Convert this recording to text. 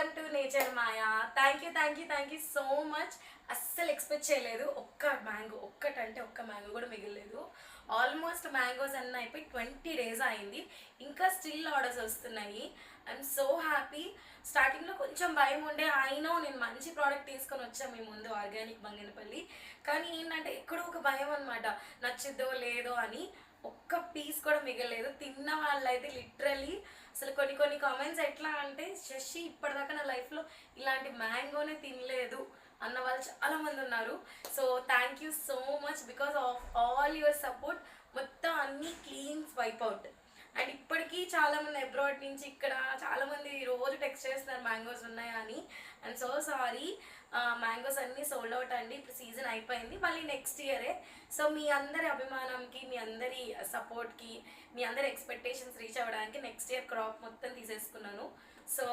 Welcome to nature Maya. Thank you so much. అస్సలు expect చేయలేదు. ఒక్క మ్యాంగో కూడా మిగలలేదు. ఆల్మోస్ట్ మ్యాంగోస్ అన్నీ అయిపోయి 20 days అయింది. ఇంకా స్టిల్ ఆర్డర్స్ వస్తున్నాయి. I'm so happy. స్టార్టింగ్లో కొంచెం భయం ఉండే, అయినో నేను మంచి ప్రోడక్ట్ తీసుకొని వచ్చాను మీ ముందు, ఆర్గానిక్ బంగినపల్లి. కానీ ఏంటంటే ఎక్కడో ఒక భయం అనమాట, నచ్చిద్దో లేదో అని. ఒక్క పీస్ కూడా మిగలేదు. తిన్న వాళ్ళైతే లిటరలీ అసలు కొన్ని కామెంట్స్ ఎట్లా అంటే, శశి ఇప్పటిదాకా నా లైఫ్లో ఇలాంటి మ్యాంగోనే తినలేదు అన్న వాళ్ళు చాలామంది ఉన్నారు. So thank you so much. Because of all your support మొత్తం అన్నీ క్లీన్ వైప్ అవుట్. అండ్ ఇప్పటికీ చాలామంది అబ్రాడ్ నుంచి ఇక్కడ చాలామంది రోజు టెక్స్ట్ చేస్తున్నారు మ్యాంగోస్ ఉన్నాయా అని. అండ్ సో సారీ, మ్యాంగోస్ అన్నీ సోల్డ్ అవుట్ అండి. ఇప్పుడు సీజన్ అయిపోయింది, మళ్ళీ నెక్స్ట్ ఇయరే. సో మీ అందరి అభిమానంకి, మీ అందరి సపోర్ట్కి, మీ అందరి ఎక్స్పెక్టేషన్స్ రీచ్ అవ్వడానికి నెక్స్ట్ ఇయర్ క్రాప్ మొత్తం తీసేసుకున్నాను. సో